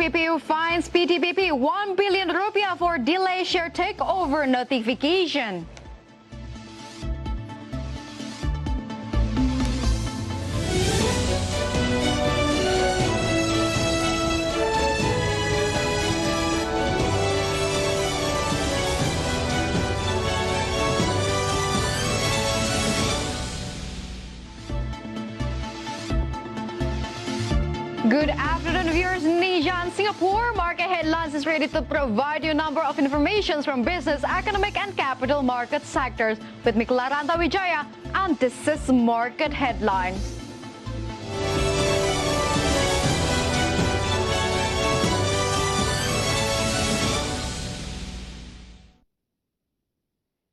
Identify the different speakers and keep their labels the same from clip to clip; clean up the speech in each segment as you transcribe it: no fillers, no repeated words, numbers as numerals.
Speaker 1: PPU fines PTBP 1 billion rupiah for delay share takeover notification. Good afternoon, viewers in Indonesia and Singapore. Market Headlines is ready to provide you a number of information from business, economic, and capital market sectors. With me, Claranta Wijaya, and this is Market Headlines.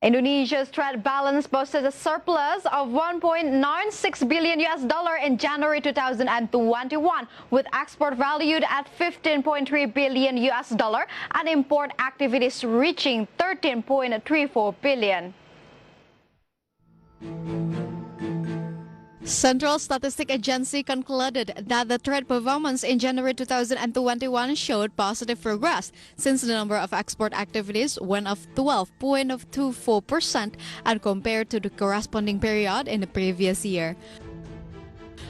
Speaker 1: Indonesia's trade balance posted a surplus of 1.96 billion US dollar in January 2021, with export valued at 15.3 billion US dollar and import activities reaching 13.34 billion. Central Statistics Agency concluded that the trade performance in January 2021 showed positive progress since the number of export activities went up 12.24% and compared to the corresponding period in the previous year.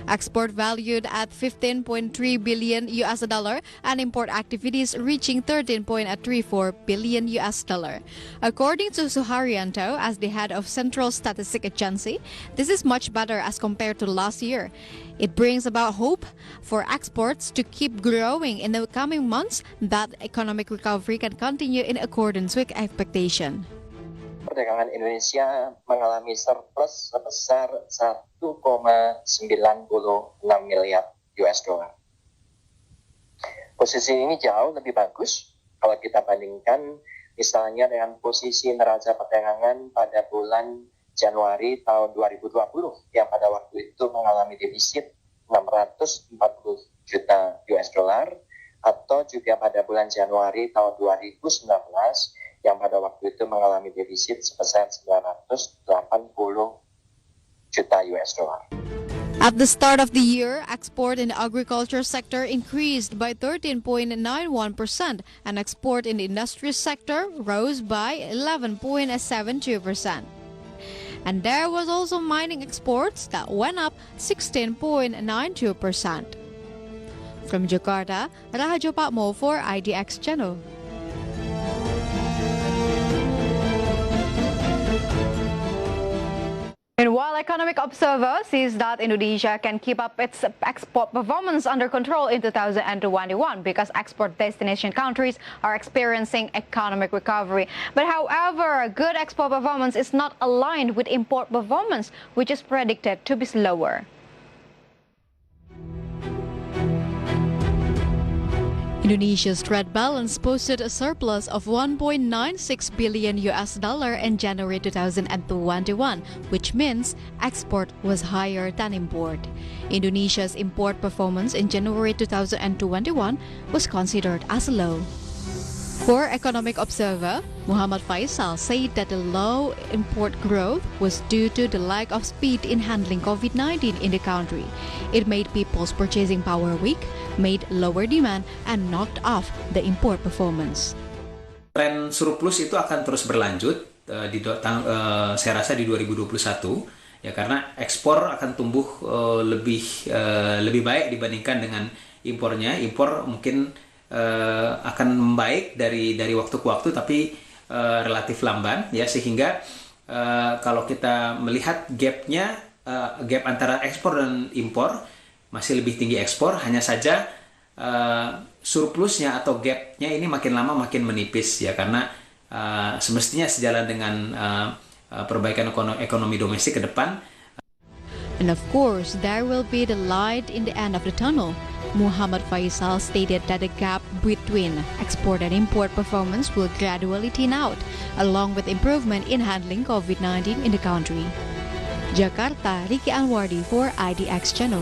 Speaker 1: Export valued at 15.3 billion US dollar and import activities reaching 13.34 billion US dollar. According to Suharyanto, as the head of Central Statistics Agency, this is much better as compared to last year. It brings about hope for exports to keep growing in the coming months, that economic recovery can continue in accordance with expectation.
Speaker 2: Perdagangan Indonesia mengalami surplus sebesar 1,96 miliar US dollar. Posisi ini jauh lebih bagus kalau kita bandingkan misalnya dengan posisi neraca perdagangan pada bulan Januari tahun 2020 yang pada waktu itu mengalami defisit 640 juta US dollar, atau juga pada bulan Januari tahun 2019 yang pada waktu itu mengalami defisit sebesar 980 juta US dollar.
Speaker 1: At the start of the year, export in the agriculture sector increased by 13.91% and export in the industry sector rose by 11.72%. And there was also mining exports that went up 16.92%. From Jakarta, Rahajo Patmo for IDX Channel. Meanwhile, Economic Observer sees that Indonesia can keep up its export performance under control in 2021 because export destination countries are experiencing economic recovery. But however, good export performance is not aligned with import performance, which is predicted to be slower. Indonesia's trade balance posted a surplus of 1.96 billion US dollar in January 2021, which means export was higher than import. Indonesia's import performance in January 2021 was considered as low. For Economic Observer, Muhammad Faisal said that the low import growth was due to the lack of speed in handling COVID-19 in the country. It made people's purchasing power weak, made lower demand, and knocked off the import performance.
Speaker 3: Tren surplus itu akan terus berlanjut saya rasa di 2021 ya, karena ekspor akan tumbuh lebih baik dibandingkan dengan impornya. Impor mungkin akan membaik dari waktu ke waktu, tapi relatif lamban ya, sehingga kalau kita melihat gap antara ekspor dan impor masih lebih tinggi ekspor, hanya saja surplusnya atau gapnya ini makin lama makin menipis ya, karena semestinya sejalan dengan perbaikan ekonomi domestik ke depan.
Speaker 1: And of course, there will be the light in the end of the tunnel. Muhammad Faisal stated that the gap between export and import performance will gradually thin out, along with improvement in handling COVID-19 in the country. Jakarta, Ricky Anwardi for IDX Channel.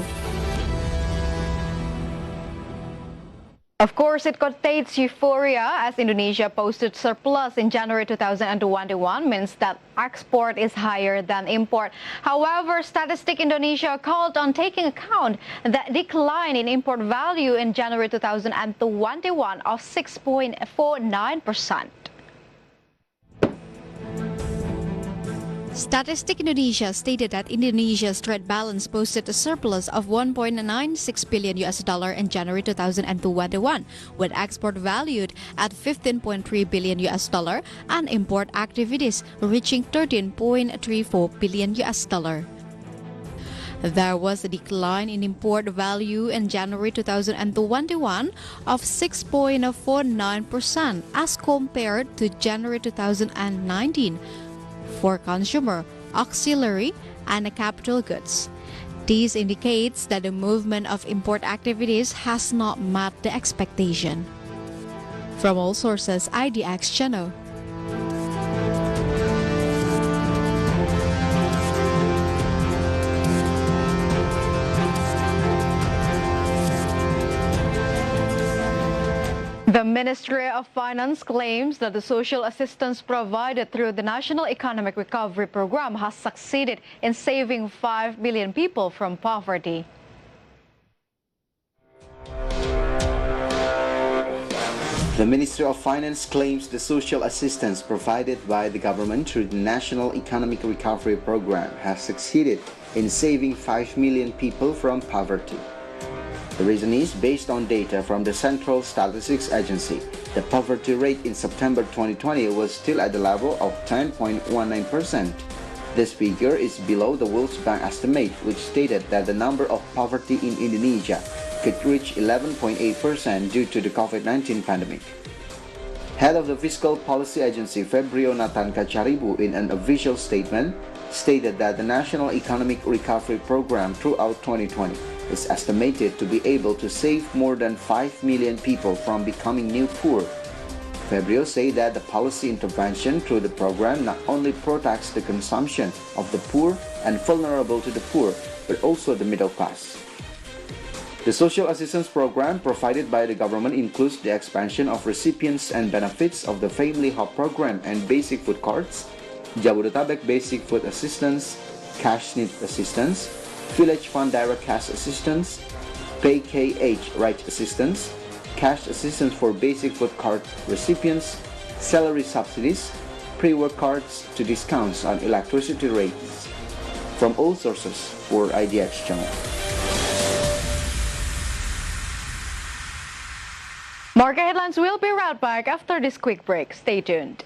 Speaker 1: Of course, it contains euphoria as Indonesia posted surplus in January 2021 means that export is higher than import. However, Statistic Indonesia called on taking account the decline in import value in January 2021 of 6.49%. Statistic Indonesia stated that Indonesia's trade balance posted a surplus of 1.96 billion US dollar in January 2021, with export valued at 15.3 billion US dollar and import activities reaching 13.34 billion US dollar. There was a decline in import value in January 2021 of 6.49% as compared to January 2019. For consumer, auxiliary, and capital goods. This indicates that the movement of import activities has not met the expectation. From all sources, IDX Channel. The Ministry of Finance claims that the social assistance provided through the National Economic Recovery Program has succeeded in saving 5 million people from poverty.
Speaker 4: The Ministry of Finance claims the social assistance provided by the government through the National Economic Recovery Program has succeeded in saving 5 million people from poverty. The reason is based on data from the Central Statistics Agency. The poverty rate in September 2020 was still at the level of 10.19%. This figure is below the World Bank estimate, which stated that the number of poverty in Indonesia could reach 11.8% due to the COVID-19 pandemic. Head of the Fiscal Policy Agency Februari in an official statement stated that the National Economic Recovery Program throughout 2020 is estimated to be able to save more than 5 million people from becoming new poor. Februari said that the policy intervention through the program not only protects the consumption of the poor and vulnerable to the poor, but also the middle class. The social assistance program provided by the government includes the expansion of recipients and benefits of the Family Hub program and basic food cards, Jabodetabek Basic Food Assistance, Cash Need Assistance, Village Fund Direct Cash Assistance, PKH Right Assistance, Cash Assistance for Basic Food Card recipients, salary subsidies, pre-work cards to discounts on electricity rates. From all sources for IDX Channel.
Speaker 1: Market headlines will be right back after this quick break. Stay tuned.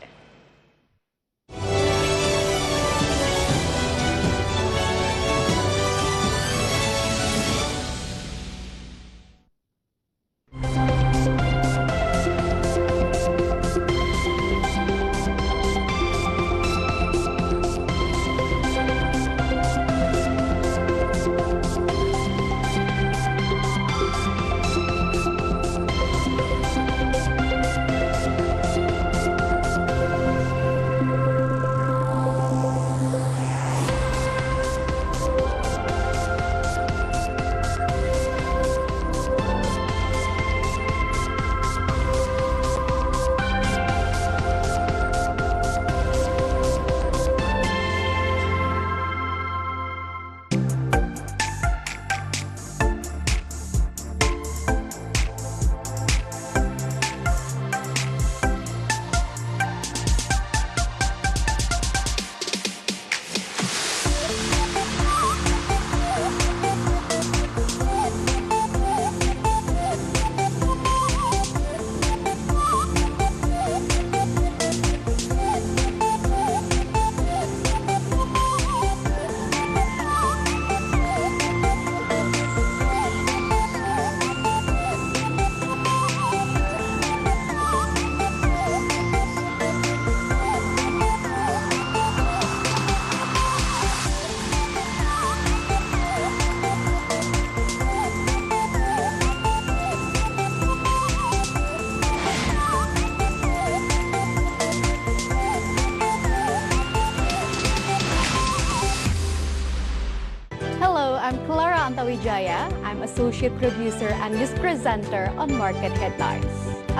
Speaker 1: Lara Antawijaya. I'm associate producer and news presenter on Market Headlines.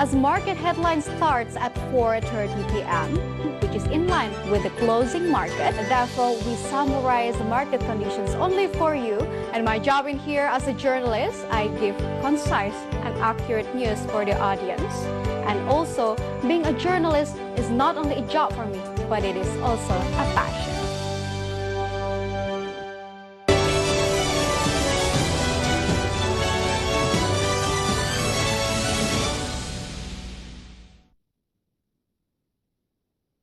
Speaker 1: As Market Headlines starts at 4:30 p.m., which is in line with the closing market, therefore we summarize the market conditions only for you. And my job in here as a journalist, I give concise and accurate news for the audience. And also, being a journalist is not only a job for me, but it is also a passion.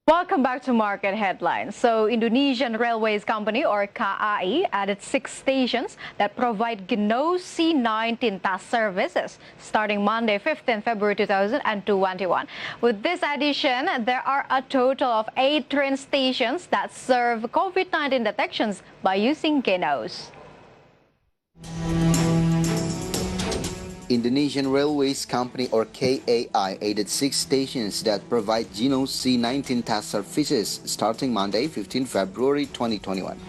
Speaker 1: Welcome back to Market Headlines. So, Indonesian Railways Company, or KAI, added 6 stations that provide Genoa C19 task services starting Monday, 15 February 2021. With this addition, there are a total of 8 train stations that serve COVID-19 detections by using Genoas.
Speaker 4: Indonesian Railways Company, or KAI, added 6 stations that provide Genoa C19 task services starting Monday, 15 February 2021.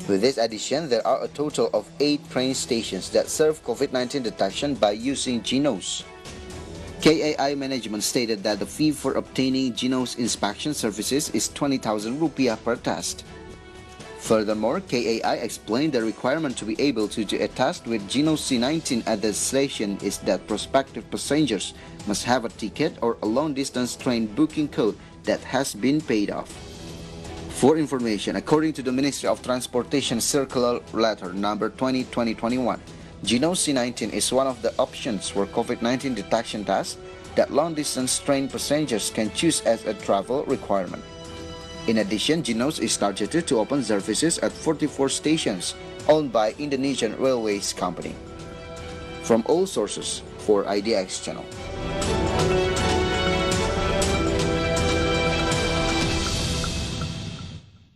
Speaker 4: With this addition, there are a total of 8 train stations that serve COVID-19 detection by using Genoas. KAI management stated that the fee for obtaining Genoas inspection services is 20,000 rupiah per test. Furthermore, KAI explained the requirement to be able to do a test with Genoa C19 at the station is that prospective passengers must have a ticket or a long-distance train booking code that has been paid off. For information, according to the Ministry of Transportation Circular Letter number 20/2021, Genoa C19 is one of the options for COVID-19 detection tests that long-distance train passengers can choose as a travel requirement. In addition, Genoa is targeted to open services at 44 stations owned by Indonesian Railways Company. From all sources for IDX Channel.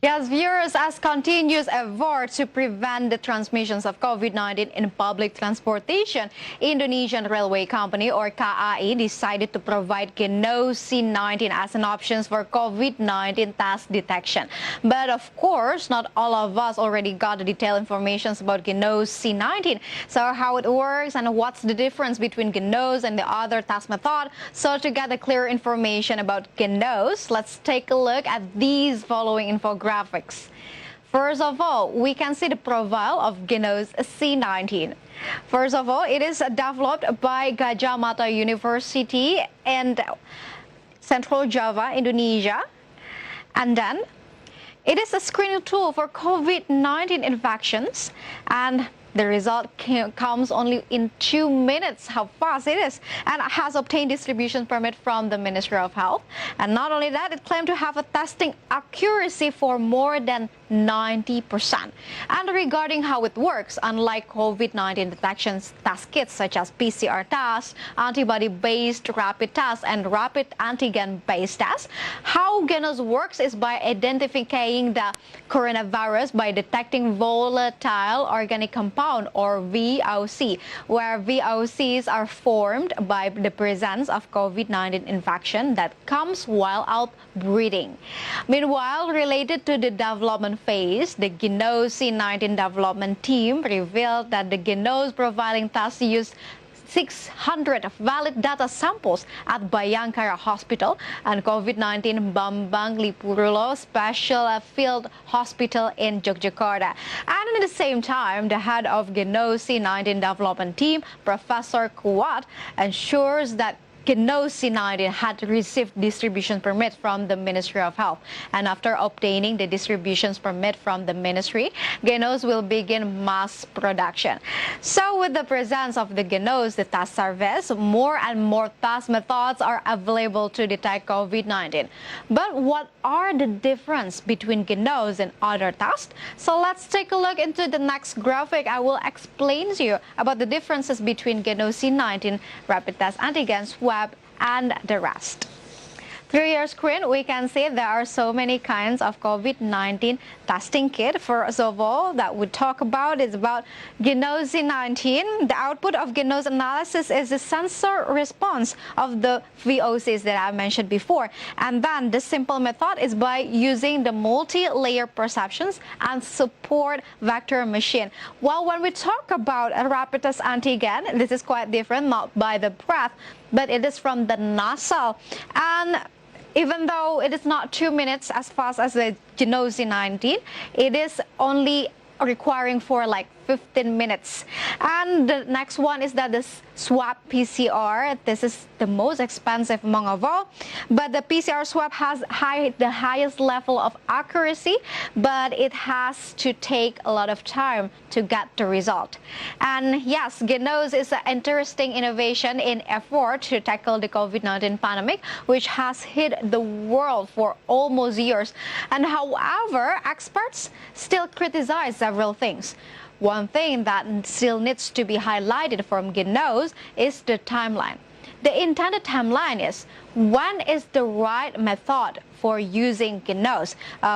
Speaker 1: Yes, viewers, as continuous effort to prevent the transmissions of COVID-19 in public transportation, Indonesian Railway Company, or KAI, decided to provide Genoa C19 as an option for COVID-19 task detection. But of course, not all of us already got the detailed information about Genoa C19. So how it works and what's the difference between Genoa and the other task method. So to get the clear information about Genoa, let's take a look at these following infographics. First of all, we can see the profile of Genoa C19. First of all, it is developed by Gadjah Mada University in Central Java, Indonesia. And then, it is a screening tool for COVID-19 infections, and the result comes only in 2 minutes, how fast it is, and has obtained distribution permit from the Ministry of Health. And not only that, it claimed to have a testing accuracy for more than 90%. And regarding how it works, unlike COVID-19 detection test kits such as PCR tests, antibody-based rapid tests, and rapid antigen-based tests, how Genoa works is by identifying the coronavirus by detecting volatile organic compound, or VOC, where VOCs are formed by the presence of COVID-19 infection that comes while out breathing. Meanwhile, related to the development phase, the Genoa C19 development team revealed that the Genoa profiling test used 600 valid data samples at Bayangkara Hospital and COVID-19 Bambang Lipurulo Special Field Hospital in Yogyakarta. And at the same time, the head of Genoa C19 development team, Professor Kuat, ensures that Genoa C19 had received distribution permit from the Ministry of Health. And after obtaining the distribution permit from the Ministry, Genoa will begin mass production. So with the presence of the Genoa, the test service, more and more test methods are available to detect COVID-19. But what are the difference between Genoa and other tests? So let's take a look into the next graphic. I will explain to you about the differences between Genoa C19, rapid test antigens, swab, and the rest.
Speaker 5: Through your screen, we can see there are so many kinds of COVID-19 testing kit. First of all, that we talk about is about Genozi 19. The output of Genozi analysis is the sensor response of the VOCs that I mentioned before. And then the simple method is by using the multi-layer perceptions and support vector machine. Well, when we talk about a rapid test antigen, this is quite different, not by the breath, but it is from the nasal. And even though it is not 2 minutes as fast as the Genozi 19, it is only requiring for like 15 minutes. And the next one is that the swab PCR. This is the most expensive among of all, but the PCR swab has the highest level of accuracy, but it has to take a lot of time to get the result. And yes, Genozi is an interesting innovation in effort to tackle the COVID-19 pandemic, which has hit the world for almost years. And however, experts still criticize several things. One thing that still needs to be highlighted from Genozi is the timeline. The intended timeline is when is the right method for using Genozi.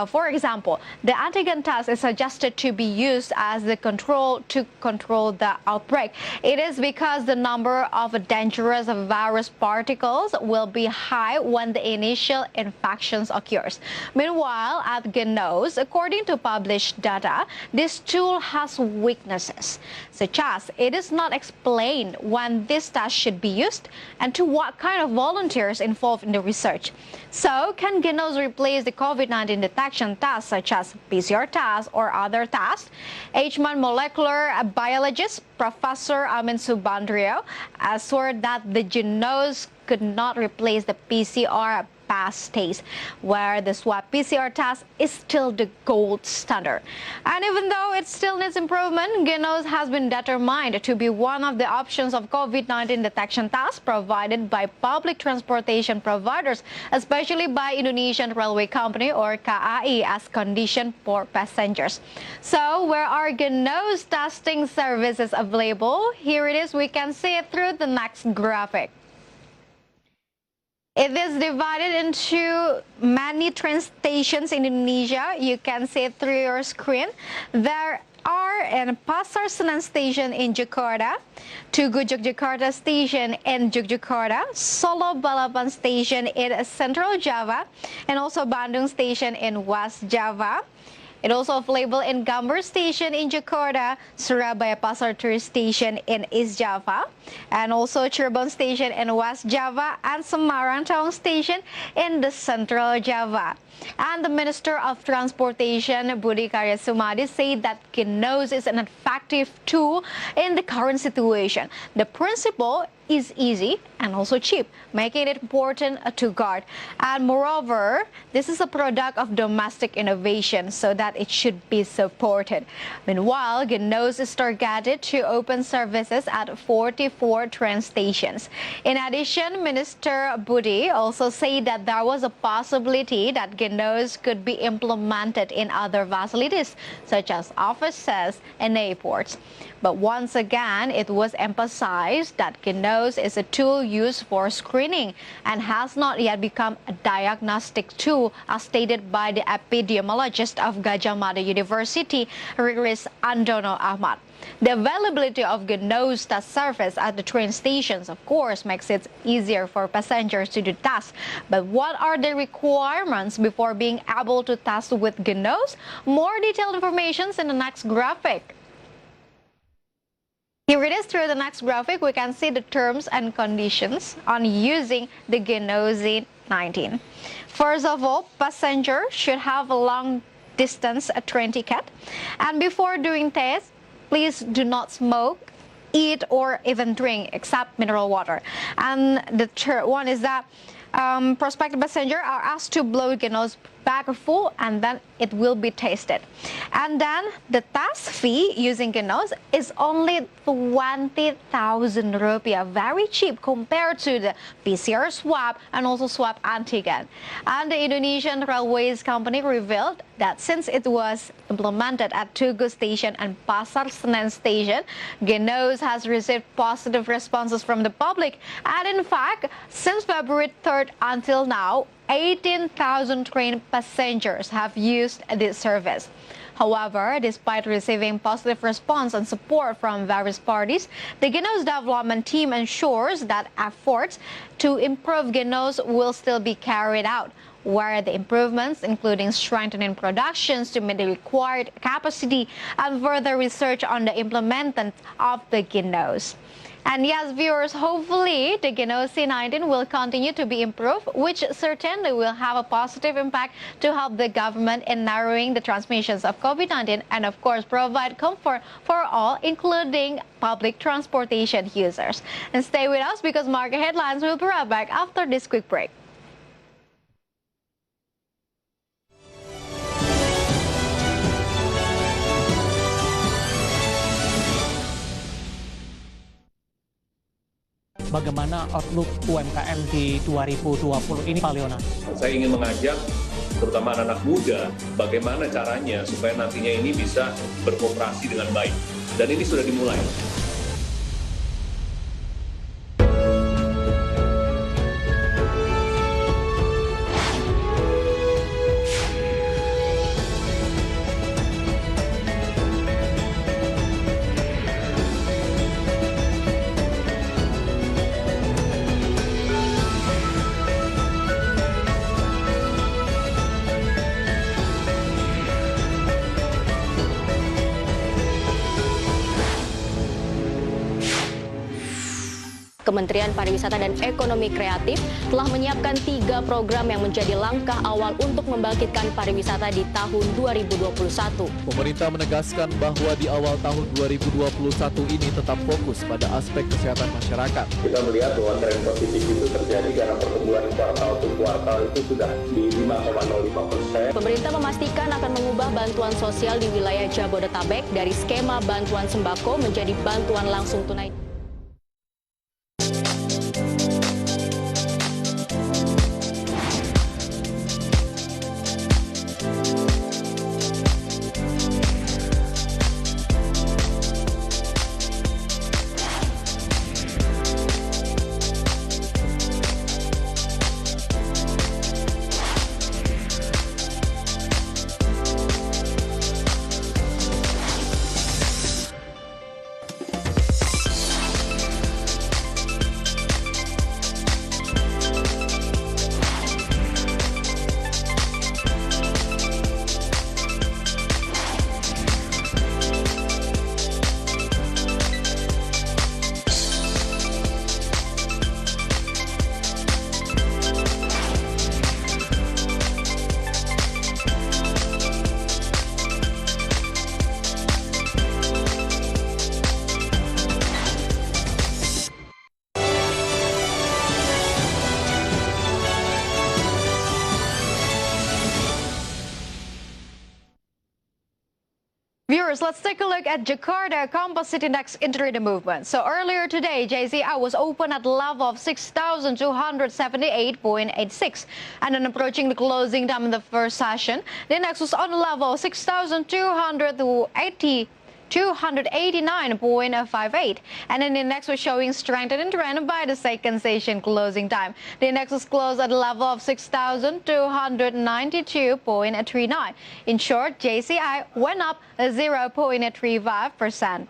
Speaker 5: For example, the antigen test is suggested to be used as the control to control the outbreak. It is because the number of dangerous virus particles will be high when the initial infections occurs. Meanwhile, at Genozi, according to published data, this tool has weaknesses, such as it is not explained when this test should be used and to what kind of volunteers involved in the research. So, can Genozi replace the COVID-19 detection tests such as PCR tests or other tests? H-Man molecular biologist Professor Amin Subandrio assured that the Genozi could not replace the PCR past days, where the swab PCR test is still the gold standard. And even though it still needs improvement, Genozi has been determined to be one of the options of COVID-19 detection tests provided by public transportation providers, especially by Indonesian Railway Company or KAI as condition for passengers. So where are Genozi testing services available? Here it is. We can see it through the next graphic. It is divided into many train stations in Indonesia. You can see it through your screen. There are in Pasar Senen Station in Jakarta, Tugu Yogyakarta Station in Yogyakarta, Solo Balapan Station in Central Java, and also Bandung Station in West Java. It also available in Gambir Station in Jakarta, Surabaya Pasar Turi Station in East Java, and also Cirebon Station in West Java, and Semarang Tawang Station in the Central Java. And the Minister of Transportation, Budi Karya Sumadi, said that Genozi is an effective tool in the current situation. The principle is easy and also cheap, making it important to guard. And moreover, this is a product of domestic innovation, so that it should be supported. Meanwhile, Genozi is targeted to open services at 44 train stations. In addition, Minister Budi also said that there was a possibility that Genozi could be implemented in other facilities, such as offices and airports. But once again, it was emphasized that Genozi is a tool used for screening and has not yet become a diagnostic tool, as stated by the epidemiologist of Gadjah Mada University, Riris Andono Ahmad. The availability of Genozi test service at the train stations, of course, makes it easier for passengers to do tests. But what are the requirements before being able to test with Genozi? More detailed information in the next graphic. Here it is. Through the next graphic, we can see the terms and conditions on using the Genozi 19. First of all, passengers should have a long-distance train ticket. And before doing tests, please do not smoke, eat, or even drink except mineral water. And the third one is that prospective passengers are asked to blow Genozi bag full, and then it will be tasted. And then the test fee using Genozi is only 20,000 rupiah, very cheap compared to the PCR swab and also swab antigen. And the Indonesian Railways Company revealed that since it was implemented at Tugu Station and Pasar Senen Station, Genozi has received positive responses from the public. And in fact, since February 3rd until now, 18,000 train passengers have used this service. However, despite receiving positive response and support from various parties, the Genos development team ensures that efforts to improve Genos will still be carried out, where the improvements, including strengthening productions to meet the required capacity and further research on the implementation of the Genos. And yes, viewers, hopefully the Genos C19 will continue to be improved, which certainly will have a positive impact to help the government in narrowing the transmissions of COVID-19 and, of course, provide comfort for all, including public transportation users. And stay with us because market headlines will be right back after this quick break.
Speaker 6: Bagaimana outlook UMKM di 2020 ini, Pak Leonard?
Speaker 7: Saya ingin mengajak terutama anak-anak muda bagaimana caranya supaya nantinya ini bisa berkooperasi dengan baik. Dan ini sudah dimulai.
Speaker 8: Kementerian Pariwisata dan Ekonomi Kreatif telah menyiapkan 3 program yang menjadi langkah awal untuk membangkitkan pariwisata di tahun 2021.
Speaker 9: Pemerintah menegaskan bahwa di awal tahun 2021 ini tetap fokus pada aspek kesehatan masyarakat.
Speaker 7: Kita melihat bahwa tren positif itu terjadi karena pertumbuhan kuartal ke kuartal itu sudah di 5,05%.
Speaker 8: Pemerintah memastikan akan mengubah bantuan sosial di wilayah Jabodetabek dari skema bantuan sembako menjadi bantuan langsung tunai.
Speaker 5: Viewers, let's take a look at Jakarta Composite Index intraday movement. So earlier today, JCI was open at the level of 6,278.86, and then approaching the closing time in the first session, the index was on the level of 6,289.58, and then the index was showing strengthening trend by the second session closing time. The index was closed at the level of 6,292.39. In short, JCI went up 0.35%.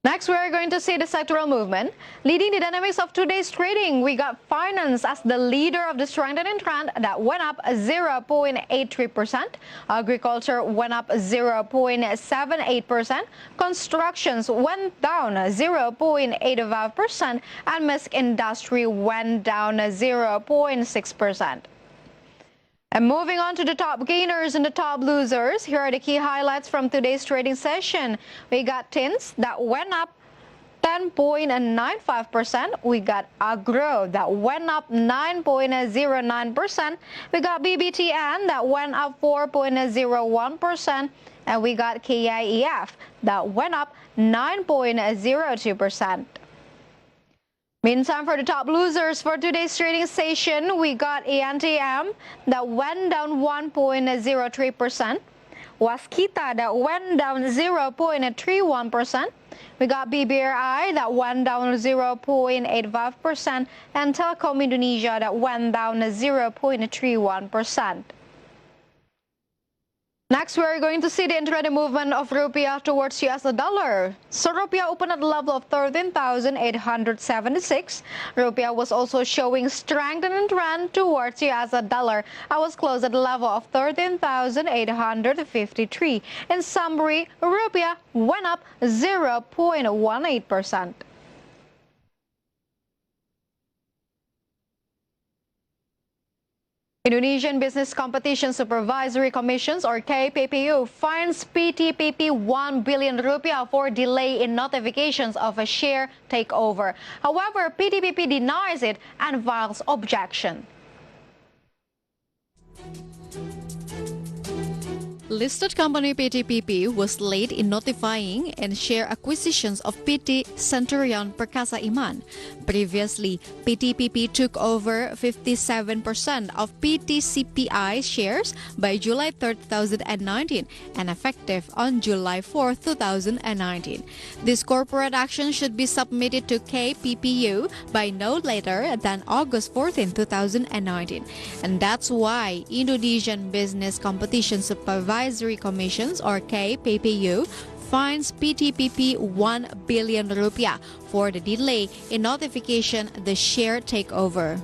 Speaker 5: Next, we are going to see the sectoral movement. Leading the dynamics of today's trading, we got finance as the leader of the strengthening trend that went up 0.83%. Agriculture went up 0.78%. Constructions went down 0.85%. And Misk Industry went down 0.6%. And moving on to the top gainers and the top losers, here are the key highlights from today's trading session. We got tints that went up 10.95%. We got agro that went up 9.09%. We got BBTN that went up 4.01%. And we got KIEF that went up 9.02%. Meantime, for the top losers for today's trading session, we got ANTM that went down 1.03%. Waskita that went down 0.31%. We got BBRI that went down 0.85%, and Telkom Indonesia that went down 0.31%. Next, we're going to see the intraday movement of rupiah towards US dollar. So rupiah opened at the level of 13,876. Rupiah was also showing strengthening trend towards US dollar. I was closed at the level of 13,853. In summary, rupiah went up 0.18%. Indonesian Business Competition Supervisory Commissions, or KPPU, fines PTPP 1 billion rupiah for delay in notifications of a share takeover. However, PTPP denies it and files objection.
Speaker 1: Listed company PTPP was late in notifying and share acquisitions of PT Centurion Perkasa Iman. Previously, PTPP took over 57% of PTCPI shares by July 3, 2019 and effective on July 4, 2019. This corporate action should be submitted to KPPU by no later than August 14, 2019. And that's why Indonesian Business Competition Supervisory Commissions, or KPPU, fines PTPP 1 billion rupiah for the delay in notification the share takeover.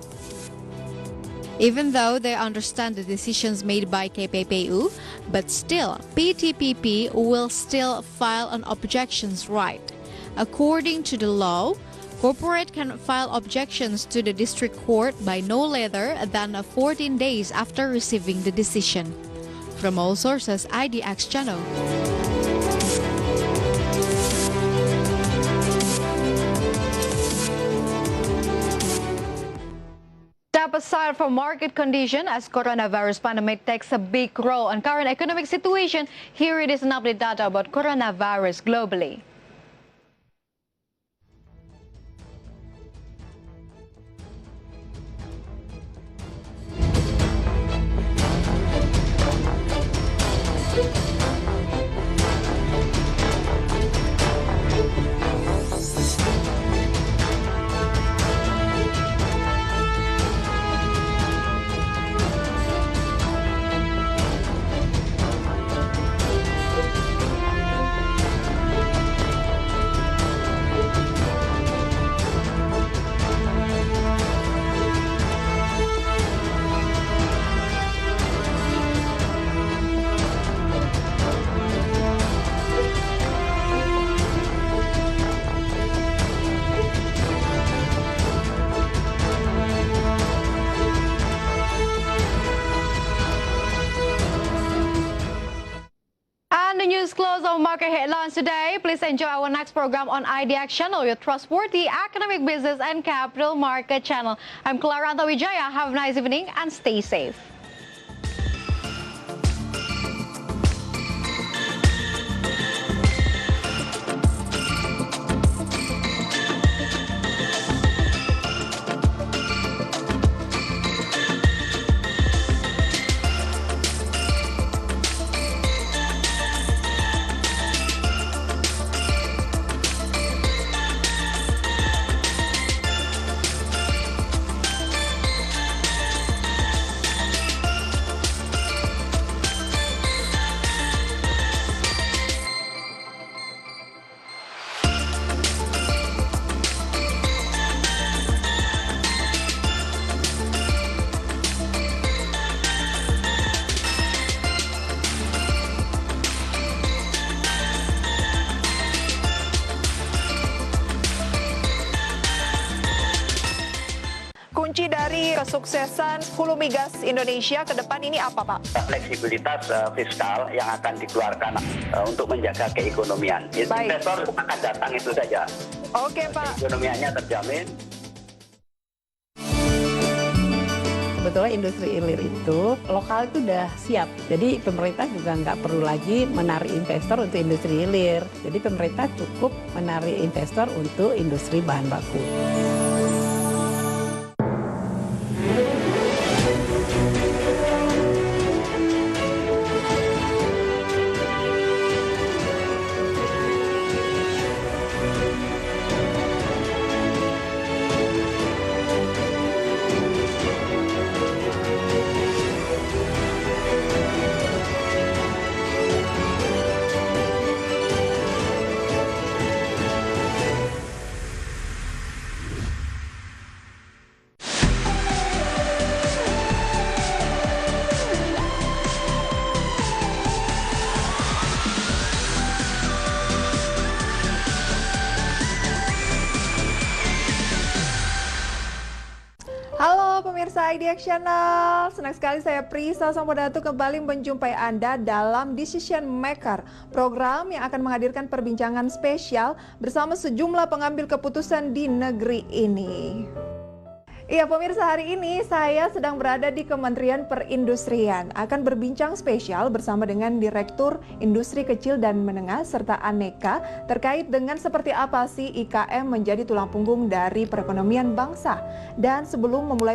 Speaker 1: Even though they understand the decisions made by KPPU, but still, PTPP will still file an objections right. According to the law, corporate can file objections to the district court by no later than 14 days after receiving the decision. From all sources, IDX Channel.
Speaker 5: Step aside from market condition as coronavirus pandemic takes a big role on current economic situation. Here it is an update data about coronavirus globally. Close of market headlines today. Please enjoy our next program on IDX Channel, your trustworthy economic, business, and capital market channel. I'm Clara Antawijaya. Have a nice evening and stay safe.
Speaker 10: Kunci dari kesuksesan hulu migas Indonesia ke depan ini apa, Pak?
Speaker 11: Fleksibilitas fiskal yang akan dikeluarkan untuk menjaga keekonomian. Investor akan datang itu saja.
Speaker 10: Oke, Pak.
Speaker 11: Ekonomianya terjamin.
Speaker 12: Sebetulnya industri hilir itu lokal itu udah siap. Jadi pemerintah juga nggak perlu lagi menarik investor untuk industri hilir. Jadi pemerintah cukup menarik investor untuk industri bahan baku.
Speaker 10: pemirsa IDX Channel, senang sekali saya Prisa Sampodatu kembali menjumpai Anda dalam Decision Maker, program yang akan menghadirkan perbincangan spesial bersama sejumlah pengambil keputusan di negeri ini. Iya pemirsa, hari ini saya sedang berada di Kementerian Perindustrian, akan berbincang spesial bersama dengan Direktur Industri Kecil dan Menengah serta Aneka terkait dengan seperti apa sih IKM menjadi tulang punggung dari perekonomian bangsa. Dan sebelum memulai